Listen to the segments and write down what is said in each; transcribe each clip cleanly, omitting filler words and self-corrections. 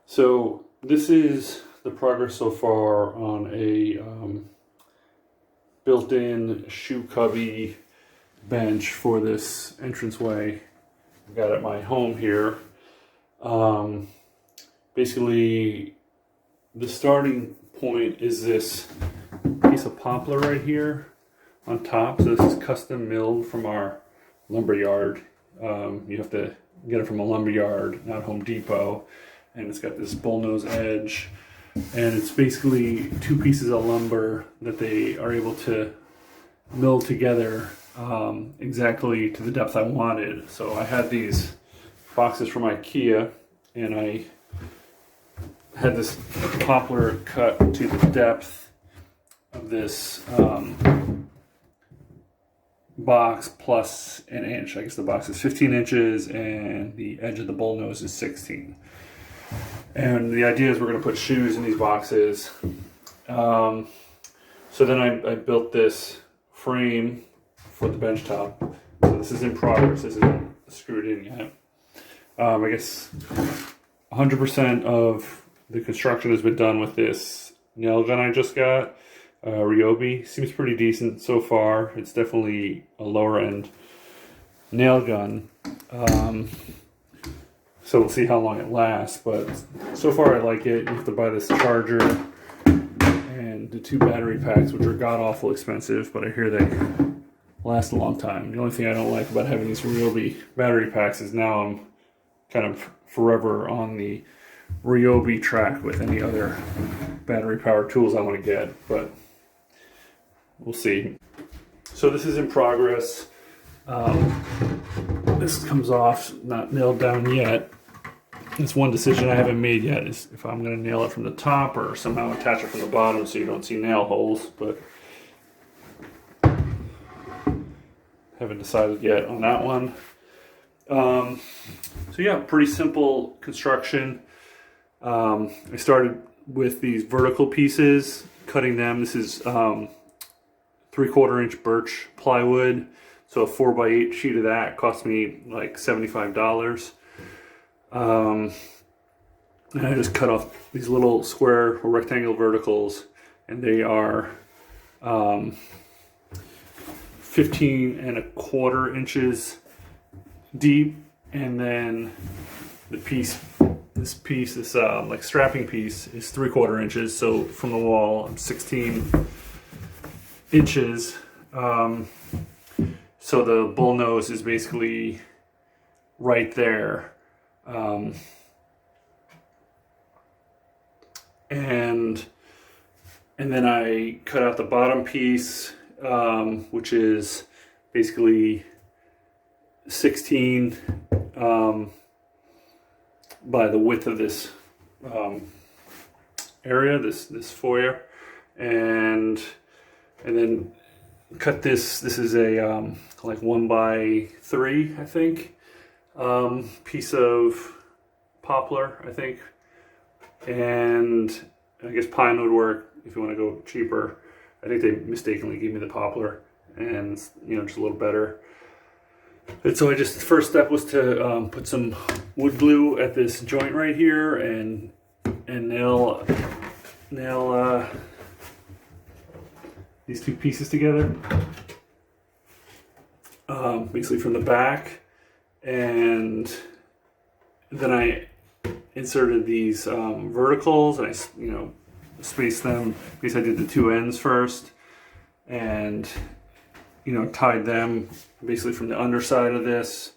So this is the progress so far on a built-in shoe cubby bench for this entranceway I've got at my home here. Basically, the starting point is this piece of poplar right here on top. So this is custom milled from our lumber yard. You have to get it from a lumber yard, not Home Depot. And it's got this bullnose edge, and it's basically two pieces of lumber that they are able to mill together exactly to the depth I wanted. So I had these boxes from Ikea, and I had this poplar cut to the depth of this box plus an inch. I guess the box is 15 inches and the edge of the bullnose is 16. And the idea is we're going to put shoes in these boxes. So then I built this frame for the bench top. So this is in progress. This isn't screwed in yet. I guess 100% of the construction has been done with this nail gun I just got. Ryobi. Seems pretty decent so far. It's definitely a lower end nail gun. So we'll see how long it lasts, but so far I like it. You have to buy this charger and the 2 battery packs, which are god-awful expensive, but I hear they last a long time. The only thing I don't like about having these Ryobi battery packs is now I'm kind of forever on the Ryobi track with any other battery powered tools I want to get, but we'll see. So this is in progress. This comes off, not nailed down yet. It's one decision I haven't made yet, is if I'm going to nail it from the top or somehow attach it from the bottom so you don't see nail holes, but haven't decided yet on that one. So yeah, pretty simple construction. I started with these vertical pieces, cutting them. This is 3/4 inch birch plywood. So a 4x8 sheet of that cost me like $75. And I just cut off these little square or rectangle verticals, and they are 15¼ inches deep. And then this like strapping piece is 3/4 inches. So from the wall, I'm 16 inches. So the bullnose is basically right there. And then I cut out the bottom piece, which is basically 16 by the width of this area, this foyer, and then cut this. This is a like 1x3, I think, piece of poplar, I think, and I guess pine would work if you want to go cheaper. I think they mistakenly gave me the poplar, and just a little better. And so the first step was to put some wood glue at this joint right here and nail these two pieces together, basically from the back. And then I inserted these verticals, and I spaced them because I did the 2 ends first, and tied them basically from the underside of this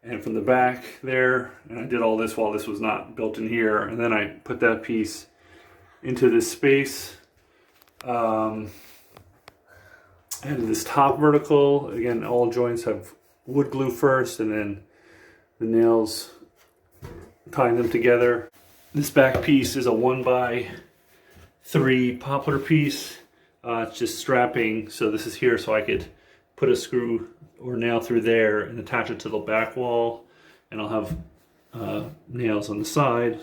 and from the back there. And I did all this while this was not built in here, and then I put that piece into this space. And this top vertical, again, all joints have wood glue first, and then the nails tying them together. This back piece is a 1x3 poplar piece. It's just strapping, so this is here so I could put a screw or nail through there and attach it to the back wall, and I'll have nails on the side,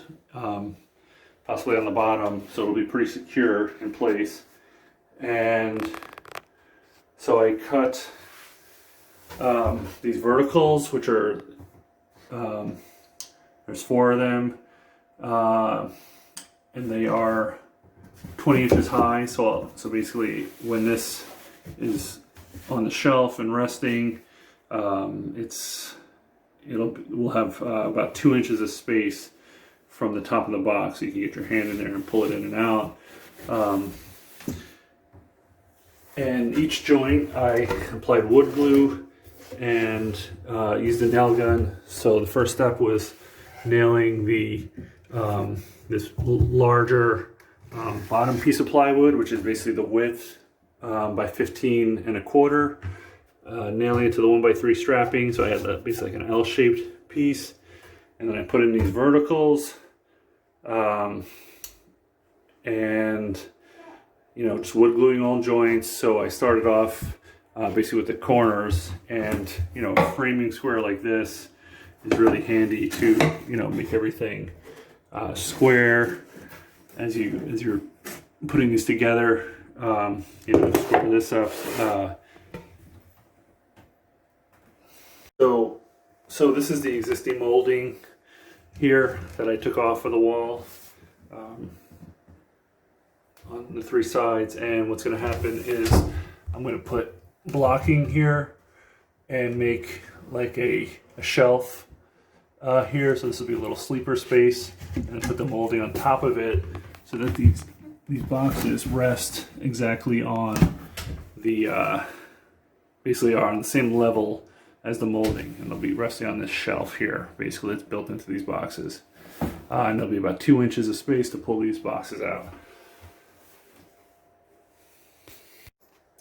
possibly on the bottom, so it'll be pretty secure in place. And so I cut these verticals, which are there's 4 of them. and they are 20 inches high. So basically, when this is on the shelf and resting, we'll have about 2 inches of space from the top of the box, so you can get your hand in there and pull it in and out. And each joint I applied wood glue and used a nail gun. So the first step was nailing the this larger bottom piece of plywood, which is basically the width by 15 1/4, nailing it to the 1x3 strapping. So I had basically like an L-shaped piece, and then I put in these verticals, and just wood gluing all joints. So I started off basically with the corners, and framing square like this is really handy to make everything square as you're putting these together. Square this up. So this is the existing molding here that I took off of the wall on the 3 sides, and what's going to happen is I'm going to put blocking here and make like a shelf here. So this will be a little sleeper space, and put the molding on top of it so that these boxes rest exactly on the basically are on the same level as the molding, and they'll be resting on this shelf here. Basically, it's built into these boxes, and there'll be about 2 inches of space to pull these boxes out.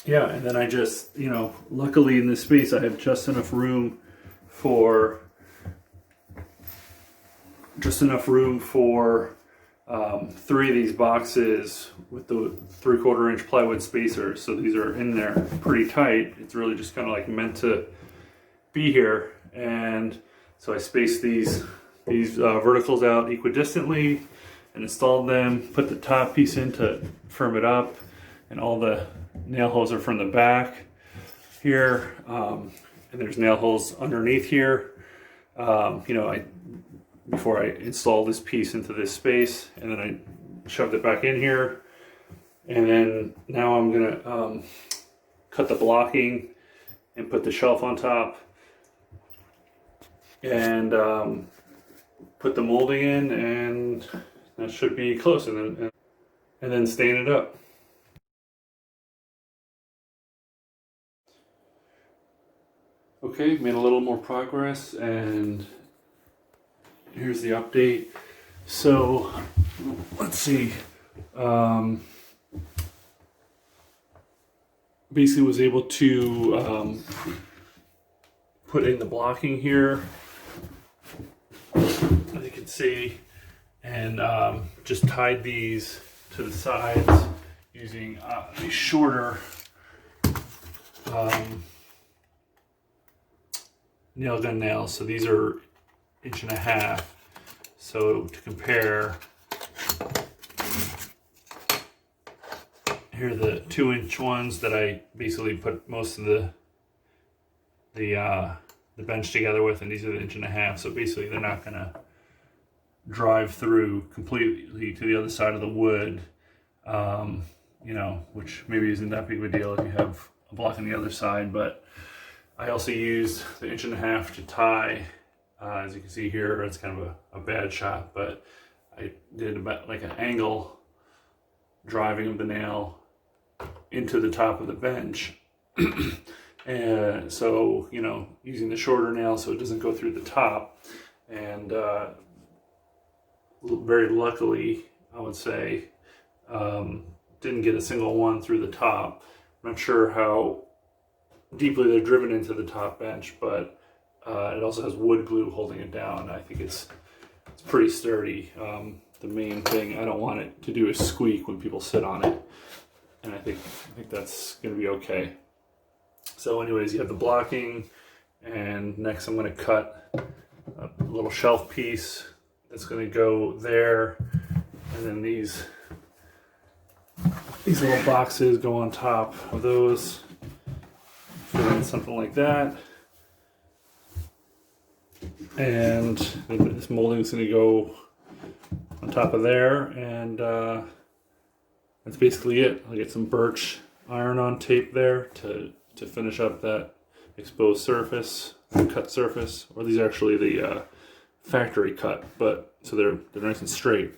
Yeah, and then I just, luckily in this space I have just enough room for 3 of these boxes with the 3/4 inch plywood spacers. So these are in there pretty tight. It's really just kind of like meant to be here. And so I spaced these verticals out equidistantly and installed them, put the top piece in to firm it up, and all the nail holes are from the back here, and there's nail holes underneath here. Before I installed this piece into this space, and then I shoved it back in here, and then now I'm gonna cut the blocking and put the shelf on top, and put the molding in, and that should be close, and then stain it up. Okay, made a little more progress, and here's the update. So let's see. Basically was able to put in the blocking here, as you can see, and just tied these to the sides using these shorter nail gun nails. So these are 1.5 inches. So to compare, here are the 2-inch ones that I basically put most of the bench together with, and these are the 1.5 inches. So basically they're not gonna drive through completely to the other side of the wood, which maybe isn't that big of a deal if you have a block on the other side. But I also used the 1.5 inches to tie. As you can see here, it's kind of a bad shot, but I did about like an angle driving of the nail into the top of the bench. And so, using the shorter nail so it doesn't go through the top. And very luckily, I would say, didn't get a single one through the top. I'm not sure how deeply they're driven into the top bench, but it also has wood glue holding it down. I think it's pretty sturdy. The main thing I don't want it to do is squeak when people sit on it, and I think that's going to be okay. So anyways, you have the blocking, and next I'm going to cut a little shelf piece that's going to go there, and then these little boxes go on top of those, fit in something like that. And this molding is going to go top of there, and that's basically it. I'll get some birch iron-on tape there to finish up that exposed surface, cut surface, or these are actually the factory cut, but so they're nice and straight.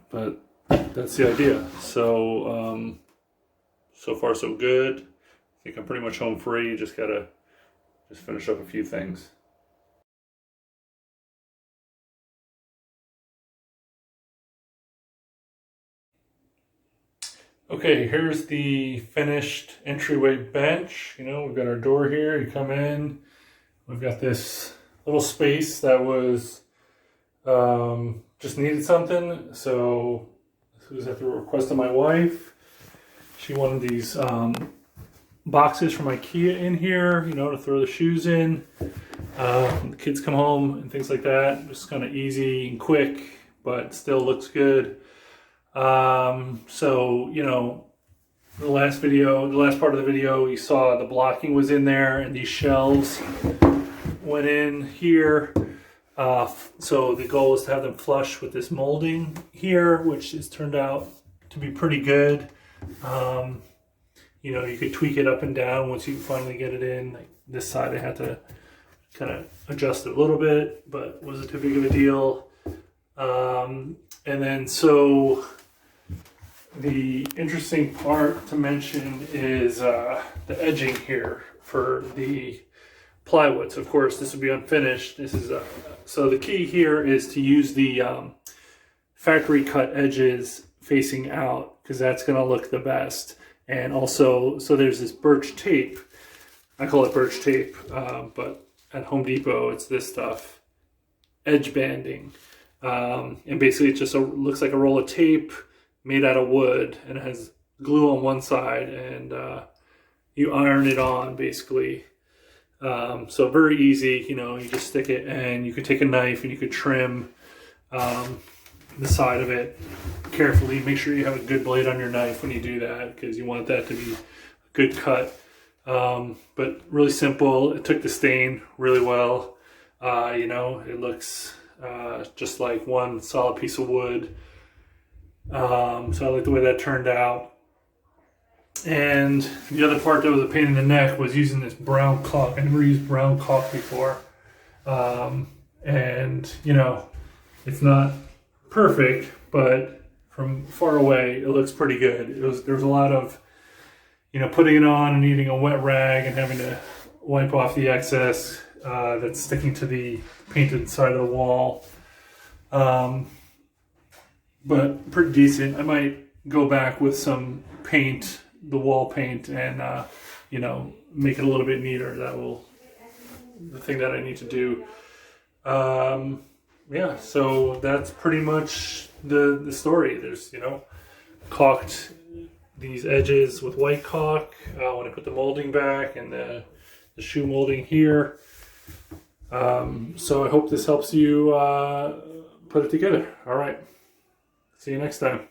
But that's the idea. So so far so good. I think I'm pretty much home free. Just gotta finish up a few things. Okay, here's the finished entryway bench. You know, we've got our door here. You come in. We've got this little space that was just needed something. So this was at the request of my wife. She wanted these boxes from Ikea in here, you know, to throw the shoes in. The kids come home and things like that. Just kind of easy and quick, but still looks good. So, you know, the last part of the video, you saw the blocking was in there and these shelves went in here. So the goal is to have them flush with this molding here, which has turned out to be pretty good. You know, you could tweak it up and down once you finally get it in. Like this side I had to kind of adjust it a little bit, but wasn't too big of a deal. And then so the interesting part to mention is the edging here for the plywood. So of course this will be unfinished. This is so the key here is to use the factory cut edges facing out, because that's going to look the best. And also, so there's this birch tape. I call it birch tape, but at Home Depot it's this stuff, edge banding. And basically it just looks like a roll of tape made out of wood, and it has glue on one side, and you iron it on basically. So very easy, you know, you just stick it, and you could take a knife and you could trim the side of it carefully. Make sure you have a good blade on your knife when you do that, because you want that to be a good cut. But really simple. It took the stain really well. You know, it looks just like one solid piece of wood. So I like the way that turned out. And the other part that was a pain in the neck was using this brown caulk. I never used brown caulk before. And, you know, it's not perfect, but from far away, it looks pretty good. There was a lot of, you know, putting it on and needing a wet rag and having to wipe off the excess that's sticking to the painted side of the wall. But pretty decent. I might go back with some paint, the wall paint, and you know, make it a little bit neater. That will the thing that I need to do. Yeah, so that's pretty much the story. There's, you know, caulked these edges with white caulk when I put the molding back, and the shoe molding here. So I hope this helps you put it together. All right. See you next time.